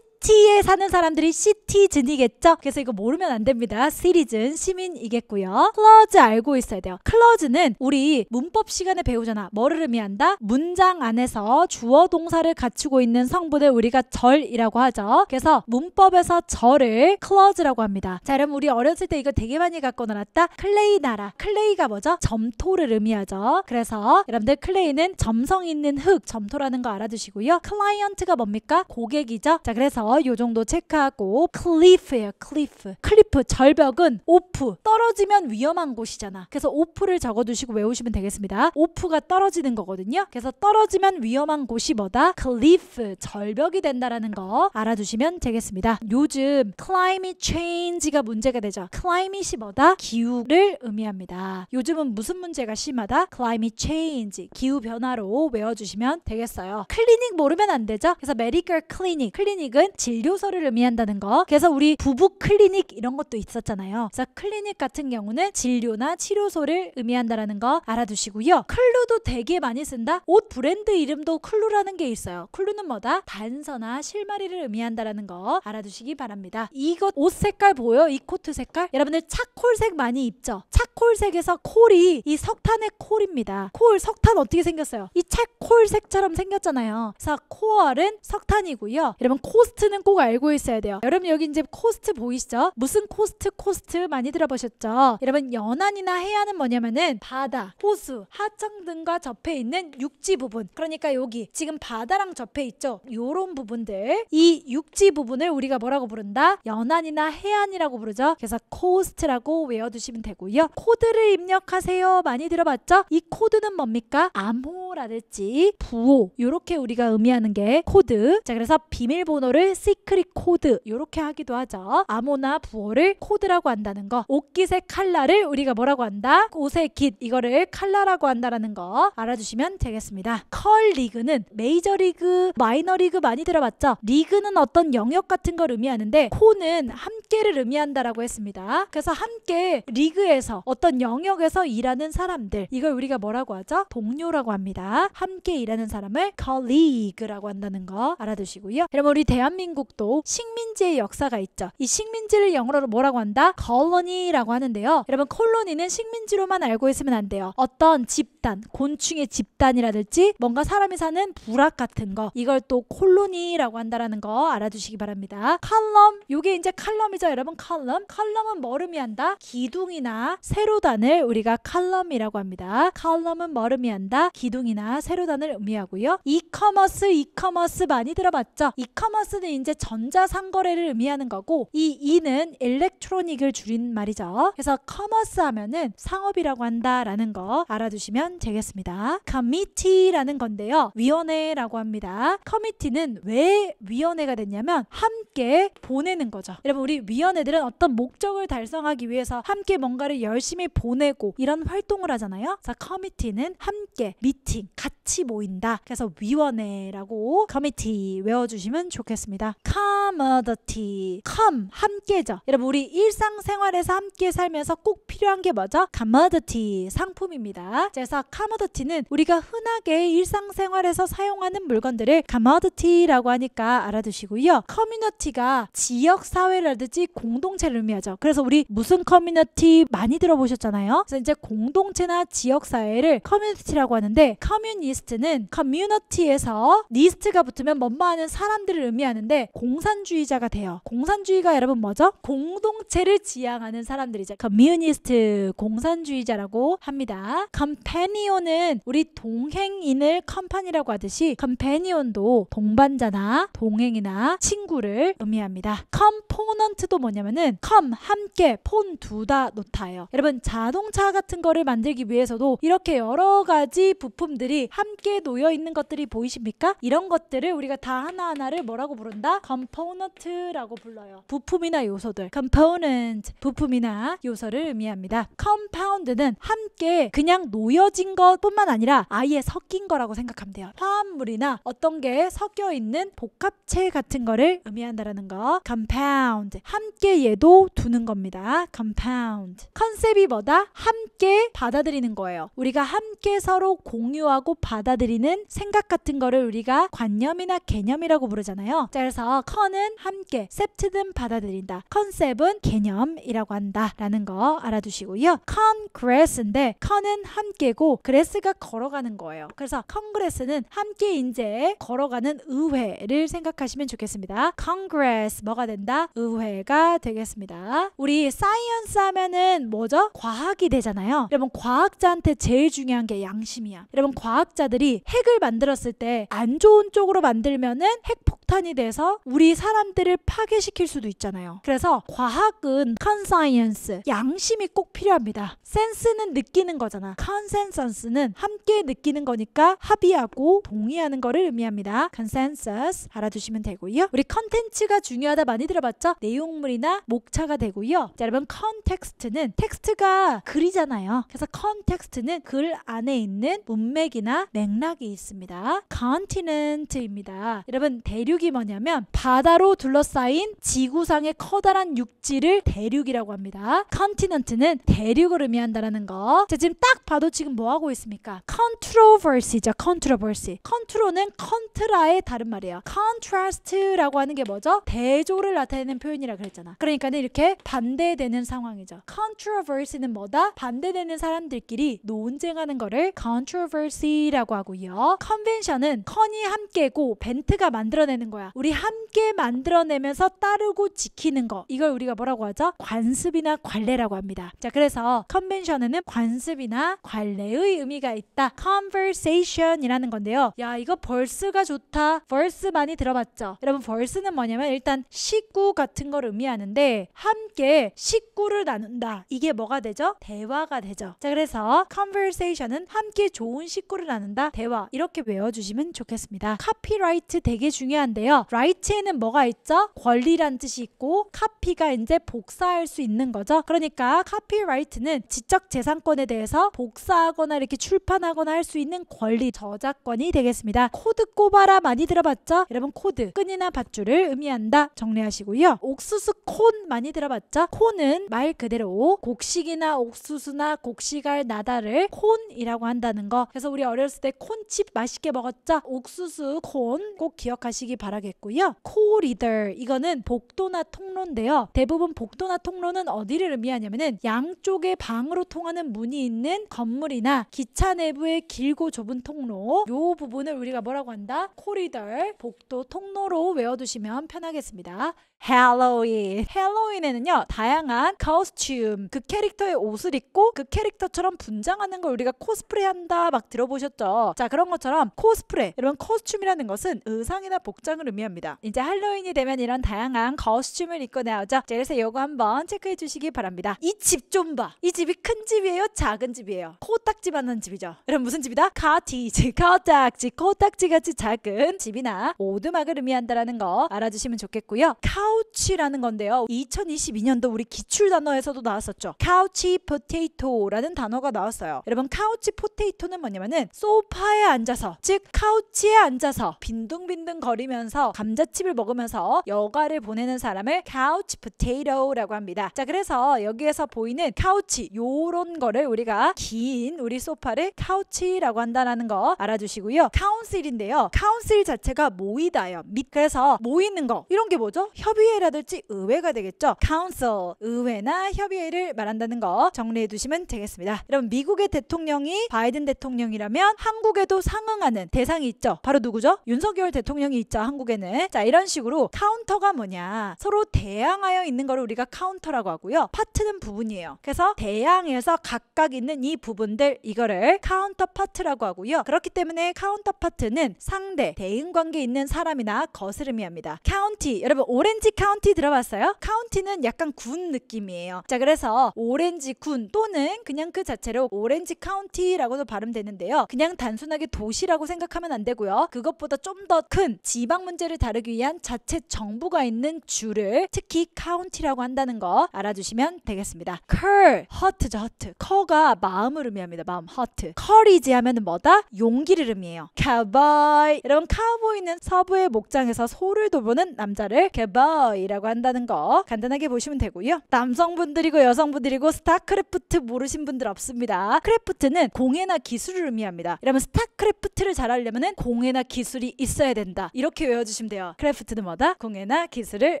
시티에 사는 사람들이 시티즌이겠죠? 그래서 이거 모르면 안 됩니다. 시티즌, 시민이겠고요. 클로즈 알고 있어야 돼요. 클로즈는 우리 문법 시간에 배우잖아. 뭐를 의미한다? 문장 안에서 주어 동사를 갖추고 있는 성분을 우리가 절이라고 하죠. 그래서 문법에서 절을 클로즈라고 합니다. 자, 여러분 우리 어렸을 때 이거 되게 많이 갖고 놀았다. 클레이 나라. 클레이가 뭐죠? 점토를 의미하죠. 그래서 여러분들 클레이는 점성 있는 흙, 점토라는 거 알아두시고요. 클라이언트가 뭡니까? 고객이죠. 자, 그래서 요 정도 체크하고 클리프예요. 클리프 절벽은 오프, 떨어지면 위험한 곳이잖아. 그래서 오프를 적어두시고 외우시면 되겠습니다. 오프가 떨어지는 거거든요. 그래서 떨어지면 위험한 곳이 뭐다? 클리프, 절벽이 된다라는 거 알아두시면 되겠습니다. 요즘 climate change가 문제가 되죠. climate이 뭐다? 기후를 의미합니다. 요즘은 무슨 문제가 심하다? climate change, 기후 변화로 외워주시면 되겠어요. 클리닉 모르면 안 되죠. 그래서 메디컬 클리닉, 클리닉은 진료소를 의미한다는 거. 그래서 우리 부부 클리닉 이런 것도 있었잖아요. 그래서 클리닉 같은 경우는 진료나 치료소를 의미한다라는 거 알아두시고요. 클루도 되게 많이 쓴다. 옷 브랜드 이름도 클루라는 게 있어요. 클루는 뭐다? 단서나 실마리를 의미한다라는 거 알아두시기 바랍니다. 이것 옷 색깔 보여? 이 코트 색깔? 여러분들 차콜색 많이 입죠? 차콜색에서 콜이 이 석탄의 콜입니다. 콜, 석탄 어떻게 생겼어요? 이 차콜색처럼 생겼잖아요. 그래서 콜은 석탄이고요. 여러분 코스트는 꼭 알고 있어야 돼요. 여러분 여기 이제 코스트 보이시죠? 무슨 코스트 많이 들어보셨죠? 여러분 연안이나 해안은 뭐냐면은 바다, 호수, 하천 등과 접해 있는 육지 부분. 그러니까 여기 지금 바다랑 접해 있죠? 요런 부분들, 이 육지 부분을 우리가 뭐라고 부른다? 연안이나 해안이라고 부르죠. 그래서 코스트라고 외워두시면 되고요. 코드를 입력하세요. 많이 들어봤죠? 이 코드는 뭡니까? 암호라든지 부호, 요렇게 우리가 의미하는 게 코드. 자, 그래서 비밀번호를 시크릿 코드 요렇게 하기도 하죠. 암호나 부호를 코드라고 한다는 거. 옷깃의 컬러를 우리가 뭐라고 한다? 옷의 깃, 이거를 컬러라고 한다라는 거 알아주시면 되겠습니다. 컬 리그는 메이저리그, 마이너리그 많이 들어봤죠? 리그는 어떤 영역 같은 걸 의미하는데 코는 함께를 의미한다라고 했습니다. 그래서 함께 리그에서 어떤 영역에서 일하는 사람들, 이걸 우리가 뭐라고 하죠? 동료라고 합니다. 함께 일하는 사람을 colleague라고 한다는 거 알아두시고요. 여러분 우리 대한민국도 식민지의 역사가 있죠. 이 식민지를 영어로 뭐라고 한다? colony라고 하는데요. 여러분 콜로니는 식민지로만 알고 있으면 안 돼요. 어떤 집단, 곤충의 집단이라든지 뭔가 사람이 사는 부락 같은 거, 이걸 또 콜로니라고 한다라는 거 알아두시기 바랍니다. 칼럼, 요게 이제 칼럼이죠. 여러분 칼럼. 칼럼은 뭘 의미한다? 기둥이나 세로단을 우리가 칼럼이라고 합니다. 칼럼은 뭘 의미한다? 기둥이나 세로단을 의미하고요. 이커머스 많이 들어봤죠? 이커머스는 이제 전자상거래를 의미하는 거고, 이 이는 일렉트로닉을 줄인 말이죠. 그래서 커머스 하면은 상업이라고 한다라는 거 알아두시면 되겠습니다. 커미티라는 건데요. 위원회라고 합니다. 커미티는 왜 위원회가 됐냐면 함께 보내는 거죠. 여러분 우리 위원회들은 어떤 목적을 달성하기 위해서 함께 뭔가를 열심히 보내고 이런 활동을 하잖아요. 그래서 커미티는 함께, 미팅, 같이 모인다. 그래서 위원회라고 커미티 외워주시면 좋겠습니다. commodity, 함께죠. 여러분 우리 일상생활에서 함께 살면서 꼭 필요한 게 뭐죠? commodity, 상품입니다. 그래서 commodity는 우리가 흔하게 일상생활에서 사용하는 물건들을 commodity라고 하니까 알아두시고요. 커뮤니티가 지역사회라든지 공동체를 의미하죠. 그래서 우리 무슨 커뮤니티 많이 들어보셨잖아요. 그래서 이제 공동체나 지역사회를 커뮤니티라고 하는데, 커뮤니스트는 커뮤니티에서 니스트가 붙으면 뭐뭐하는 사람들을 의미하는데 공산주의자가 돼요. 공산주의가 여러분 뭐죠? 공동체를 지향하는 사람들이죠. 커뮤니스트, 공산주의자라고 합니다. 컴패니온은 우리 동행인을 컴퍼니라고 하듯이 컴패니온도 동반자나 동행이나 친구를 의미합니다. 컴포넌트도 뭐냐면은 함께, 폰 둘 다 놓다예요. 여러분 자동차 같은 거를 만들기 위해서도 이렇게 여러 가지 부품들이 함께 놓여 있는 것들이 보이십니까? 이런 것들을 우리가 다 하나하나를 뭐라고 부른다? 컴포넌트라고 불러요. 부품이나 요소들. component, 부품이나 요소를 의미합니다. compound는 함께 그냥 놓여진 것뿐만 아니라 아예 섞인 거라고 생각하면 돼요. 화합물이나 어떤 게 섞여 있는 복합체 같은 거를 의미한다라는 거. compound, 함께 얘도 두는 겁니다. compound. 컨셉이 뭐다? 함께 받아들이는 거예요. 우리가 함께 서로 공유하고 받아들이는 생각 같은 거를 우리가 관념이나 개념이라고 부르잖아요. 자, 그래서 컨은 함께, 셉트는 받아들인다, 컨셉은 개념이라고 한다라는 거 알아두시고요. congress인데 컨은 함께고 그레스가 걸어가는 거예요. 그래서 컨그레스는 함께 이제 걸어가는 의회를 생각하시면 좋겠습니다. congress 뭐가 된다? 의회가 되겠습니다. 우리 사이언스 하면은 뭐죠? 과학이 되잖아요. 여러분 과학자한테 제일 중요한 게 양심이야. 여러분 과학자들이 핵을 만들었을 때 안 좋은 쪽으로 만들면은 핵폭탄이 돼서 우리 사람들을 파괴시킬 수도 있잖아요. 그래서 과학은 컨사이언스, 양심이 꼭 필요합니다. 센스는 느끼는 거잖아. 컨센서스는 함께 느끼는 거니까 합의하고 동의하는 거를 의미합니다. 컨센서스 알아두시면 되고요. 우리 컨텐츠가 중요하다 많이 들어봤죠? 내용물이나 목차가 되고요. 자, 여러분 컨텍스트는 텍스트가 글이잖아요. 있잖아요. 그래서 context는 글 안에 있는 문맥이나 맥락이 있습니다. continent입니다. 여러분 대륙이 뭐냐면 바다로 둘러싸인 지구상의 커다란 육지를 대륙이라고 합니다. continent는 대륙을 의미한다라는 거. 자, 지금 딱 봐도 지금 뭐 하고 있습니까? controversy죠. controversy. contro는 contra의 다른 말이에요. contrast라고 하는 게 뭐죠? 대조를 나타내는 표현이라 그랬잖아. 그러니까는 이렇게 반대되는 상황이죠. controversy는 뭐다? 반대되는 사람들끼리 논쟁하는 거를 controversy라고 하고요. convention은 con이 함께고 벤트가 만들어내는 거야. 우리 함께 만들어내면서 따르고 지키는 거. 이걸 우리가 뭐라고 하죠? 관습이나 관례라고 합니다. 자, 그래서 convention에는 관습이나 관례의 의미가 있다. conversation이라는 건데요. 야, 이거 verse가 좋다. verse 많이 들어봤죠? 여러분 verse는 뭐냐면 일단 식구 같은 걸 의미하는데 함께 식구를 나눈다. 이게 뭐가 되죠? 대화가 되죠. 자, 그래서 conversation은 함께 좋은 식구를 나눈다. 대화. 이렇게 외워주시면 좋겠습니다. copyright 되게 중요한데요. right에는 뭐가 있죠? 권리란 뜻이 있고 copy가 이제 복사할 수 있는 거죠. 그러니까 copyright는 지적재산권에 대해서 복사하거나 이렇게 출판하거나 할 수 있는 권리, 저작권이 되겠습니다. 코드 꼽아라 많이 들어봤죠? 여러분 코드, 끈이나 밧줄을 의미한다. 정리하시고요. 옥수수 콘 많이 들어봤죠? 콘은 말 그대로 곡식이나 옥수수나 곡식알 나다를 콘이라고 한다는 거. 그래서 우리 어렸을 때 콘칩 맛있게 먹었죠? 옥수수 콘 꼭 기억하시기 바라겠고요. 코리더, 이거는 복도나 통로인데요. 대부분 복도나 통로는 어디를 의미하냐면은 양쪽의 방으로 통하는 문이 있는 건물이나 기차 내부의 길고 좁은 통로, 요 부분을 우리가 뭐라고 한다? 코리더, 복도, 통로로 외워두시면 편하겠습니다. 헬로윈. 헬로윈에는요 다양한 코스튬, 그 캐릭터의 옷을 입고 그 캐릭터처럼 분장하는 걸 우리가 코스프레 한다 막 들어보셨죠? 자, 그런 것처럼 코스프레, 여러분 코스튬이라는 것은 의상이나 복장을 의미합니다. 이제 할로윈이 되면 이런 다양한 코스튬을 입고 나오죠. 자, 그래서 이거 한번 체크해 주시기 바랍니다. 이 집 좀 봐. 이 집이 큰 집이에요? 작은 집이에요? 코딱지만한 집이죠. 여러분 무슨 집이다? 카티지, 코딱지, 코딱지같이 작은 집이나 오두막을 의미한다라는 거 알아주시면 좋겠고요. 카우치라는 건데요. 2022년도 우리 기출 단어에서도 나왔었죠. 카우치 포테이토라는 단어가 나왔어요. 여러분 카우치 포테이토는 뭐냐면은 소파에 앉아서, 즉 카우치에 앉아서 빈둥빈둥 거리면서 감자칩을 먹으면서 여가를 보내는 사람을 카우치 포테이토라고 합니다. 자, 그래서 여기에서 보이는 카우치, 요런 거를 우리가 긴 우리 소파를 카우치라고 한다는 거 알아주시고요. 카운실인데요. 카운실 자체가 모이다예요. 그래서 모이는 거, 이런 게 뭐죠? 협의회라든지 의회가 되겠죠. 카운슬, 의회나 협의회를 말한다는 거 정리해 두시면 되겠습니다. 여러분 미국의 대통령이 바이든 대통령이라면 한국에도 상응하는 대상이 있죠. 바로 누구죠? 윤석열 대통령이 있죠. 한국에는. 자, 이런 식으로 카운터가 뭐냐, 서로 대항하여 있는 거를 우리가 카운터라고 하고요. 파트는 부분이에요. 그래서 대항해서 각각 있는 이 부분들, 이거를 카운터 파트라고 하고요. 그렇기 때문에 카운터 파트는 상대, 대응 관계에 있는 사람이나 것을 의미합니다. 카운티, 여러분 오렌지 카운티 들어봤어요? 카운티는 약간 군 느낌이에요. 자, 그래서 오렌지 군 또는 그냥 그 자체로 오렌지 카운티라고도 발음되는데요. 그냥 단순하게 도시라고 생각하면 안 되고요. 그것보다 좀 더 큰 지방 문제를 다루기 위한 자체 정부가 있는 주를 특히 카운티라고 한다는 거 알아주시면 되겠습니다. curl, hurt죠, hurt. 커가 마음을 의미합니다. 마음, hurt. courage 하면은 뭐다? 용기를 의미해요. cowboy. 여러분 카우보이는 서부의 목장에서 소를 돌보는 남자를 cowboy라고 한다는 거 간단하게 보시면 되고요. 남성분들이고 여성분들이고 스타크래프트 모르신 분들 없습니다. 크래프트는 공예나 기술을 의미합니다. 여러분 스타크래프트를 잘하려면 공예나 기술이 있어야 된다. 이렇게 외워주시면 돼요. 크래프트는 뭐다? 공예나 기술을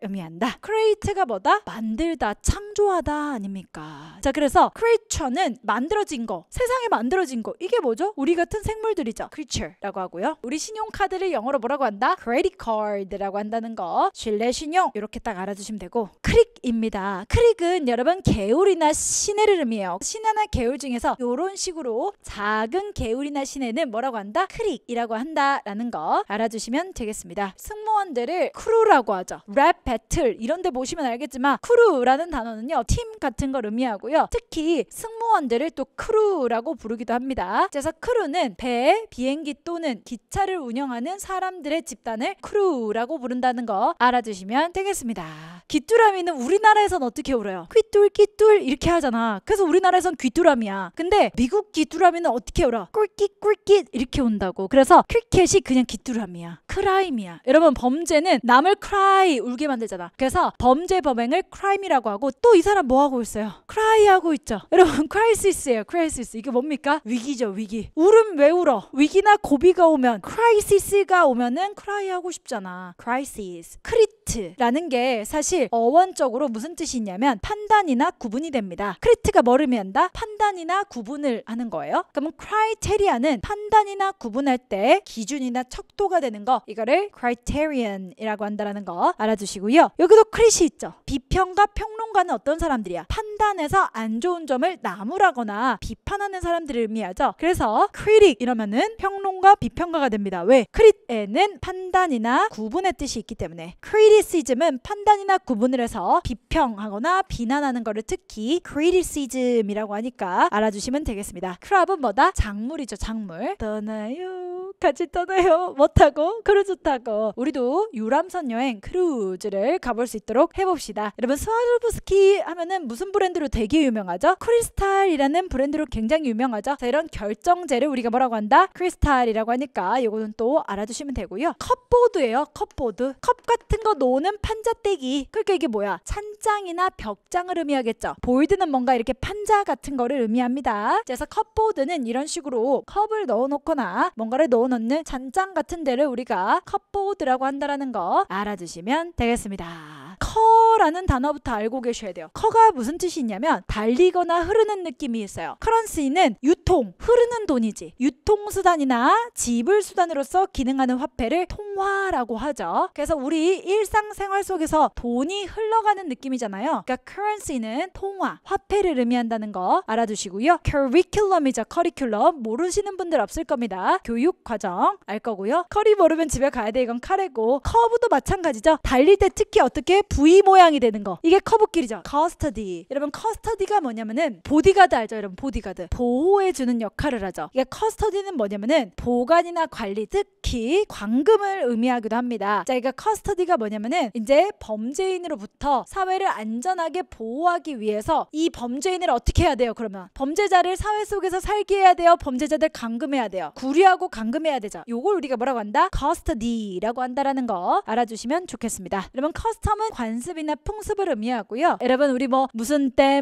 의미한다. create가 뭐다? 만들다, 창조하다 아닙니까? 자, 그래서 creature는 만들어진 거, 세상에 만들어진 거, 이게 뭐죠? 우리 같은 생물들이죠. creature라고 하고요. 우리 신용카드를 영어로 뭐라고 한다? credit card라고 한다는 거, 신뢰 신용 이렇게 딱 알아주시면 되고, 크릭입니다. 크릭은 여러분 개울이나 시내를 의미해요. 시내나 개울 중에서 이런 식으로 작은 개울이나 시내는 뭐라고 한다? 크릭이라고 한다라는 거 알아주시면 되겠습니다. 승무원들을 크루라고 하죠. 랩 배틀 이런 데 보시면 알겠지만 크루라는 단어는요 팀 같은 걸 의미하고요. 특히 승무원들을 또 크루라고 부르기도 합니다. 그래서 크루는 배, 비행기 또는 기차를 운영하는 사람들의 집단을 크루라고 부른다는 거 알아주시면 알아두시면 되겠습니다. 귀뚜라미는 우리나라에선 어떻게 울어요? 퀴뚤 이렇게 하잖아. 그래서 우리나라에선 귀뚜라미야. 근데 미국 귀뚜라미는 어떻게 울어? 꿀깃 이렇게 운다고. 그래서 크리켓이 그냥 귀뚜라미야. 크라임이야. 여러분, 범죄는 남을 cry 울게 만들잖아. 그래서 범죄 범행을 crime이라고 하고, 또 이 사람 뭐 하고 있어요? cry 하고 있죠. 여러분, crisis예요. crisis. 이게 뭡니까? 위기죠, 위기. 울음 왜 울어? 위기나 고비가 오면, crisis가 오면은 cry 하고 싶잖아. crisis. 크리트라는 게 사실 어원적으로 무슨 뜻이 있냐면 판단이나 구분이 됩니다. 크리트가 뭐를 의미한다? 판단이나 구분을 하는 거예요. 그러면 criteria는 판단이나 구분할 때 기준이나 척도가 되는 거, 이거를 criterion이라고 한다는 거 알아두시고요. 여기도 크릿이 있죠. 비평가 평론가는 어떤 사람들이야? 판단해서 안 좋은 점을 나무라거나 비판하는 사람들을 의미하죠. 그래서 critic 이러면은 평론가, 비평가가 됩니다. 왜? 크릿에는 판단이나 구분의 뜻이 있기 때문에. criticism은 판단이나 구분을 해서 비평하거나 비난하는 거를 특히 criticism이라고 하니까 알아주시면 되겠습니다. 크랍은 뭐다? 작물이죠, 작물. 떠나요, 같이 떠나요. 뭐 타고? 크루즈 타고. 우리도 유람선 여행 크루즈를 가볼 수 있도록 해봅시다. 여러분, 스와로브스키 하면은 무슨 브랜드로 되게 유명하죠? 크리스탈이라는 브랜드로 굉장히 유명하죠. 자, 이런 결정제를 우리가 뭐라고 한다? 크리스탈이라고 하니까 요거는 또 알아두시면 되고요. 컵보드예요, 컵보드. 컵 같은 거 놓는 판자떼기. 그러니까 이게 뭐야? 찬장이나 벽장을 의미하겠죠. 보이드는 뭔가 이렇게 판자 같은 거를 의미합니다. 그래서 컵보드는 이런 식으로 컵을 넣어놓거나 뭔가를 넣어놓는 찬장 같은 데를 우리가 컵보드라고 한다는 거 알아두시면 되겠습니다. 커라는 단어부터 알고 계셔야 돼요. 커가 무슨 뜻이 있냐면 달리거나 흐르는 느낌이 있어요. 커런시는 유통, 흐르는 돈이지. 유통수단이나 지불수단으로서 기능하는 화폐를 통화라고 하죠. 그래서 우리 일상생활 속에서 돈이 흘러가는 느낌이잖아요. 그러니까 currency는 통화, 화폐를 의미한다는 거 알아두시고요. curriculum이죠. curriculum. 모르시는 분들 없을 겁니다. 교육과정 알 거고요. 커리 모르면 집에 가야 돼. 이건 카레고. 커브도 마찬가지죠. 달릴 때 특히 어떻게 V 모양이 되는 거. 이게 커브길이죠. custody. 여러분, custody가 뭐냐면은 보디가드 알죠? 여러분, 보디가드. 보호해주는 역할을 하죠. 이게 custody는 뭐냐면은 보관이나 관리, 특히 관금을 의미하기도 합니다. 자, 이거 custody가 뭐냐면은 이제 범죄인으로부터 사회를 안전하게 보호하기 위해서 이 범죄인을 어떻게 해야 돼요? 그러면 범죄자를 사회 속에서 살게 해야 돼요? 범죄자들 감금해야 돼요? 구류하고 감금해야 되죠. 요걸 우리가 뭐라고 한다? custody라고 한다라는 거 알아주시면 좋겠습니다. 여러분, custom은 관습이나 풍습을 의미하고요. 여러분, 우리 뭐 무슨 댐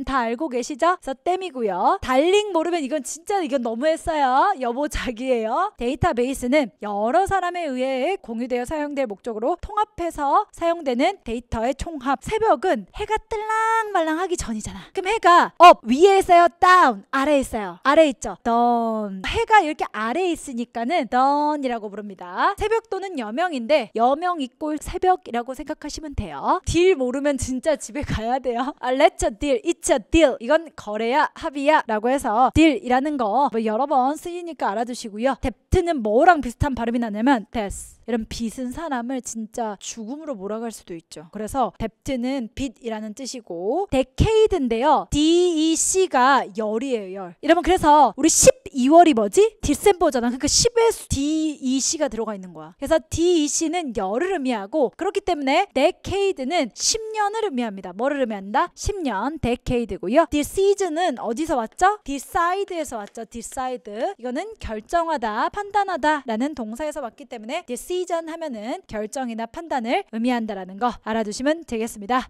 다 알고 계시죠? 그래서 댐이고요. 달링 모르면 이건 진짜 이건 너무했어요. 여보자기예요. 데이터베이스는 여러 사람에 의해 공유되어 사용될 목적으로 통합해서 사용되는 데이터의 총합. 새벽은 해가 뜰랑말랑 하기 전이잖아. 그럼 해가 up 위에 있어요? down 아래에 있어요? 아래에 있죠. dawn. 해가 이렇게 아래에 있으니까는 dawn이라고 부릅니다. 새벽 또는 여명인데 여명 이꼴 새벽이라고 생각하시면 돼요. 딜 모르면 진짜 집에 가야 돼요. let's a deal, it's a deal. 이건 거래야, 합의야 라고 해서 딜이라는 거 뭐 여러 번 쓰이니까 알아두시고요. debt는 뭐랑 비슷한 발음이 나냐면 death. 이런 빚은 사람을 진짜 죽음으로 몰아갈 수도 있죠. 그래서 debt는 빚이라는 뜻이고 decade인데요. DEC가 열이에요, 열. 여러분, 그래서 우리 12월이 뭐지? 디셈버잖아. 그러니까 10에 DEC가 들어가 있는 거야. 그래서 DEC는 열을 의미하고, 그렇기 때문에 decade는 10년을 의미합니다. 뭐를 의미한다? 10년, decade고요. decision은 어디서 왔죠? decide에서 왔죠. decide. 이거는 결정하다, 판단하다 라는 동사에서 왔기 때문에 decision 하면은 결정이나 판단을 의미한다라는 거 알아두시면 되겠습니다.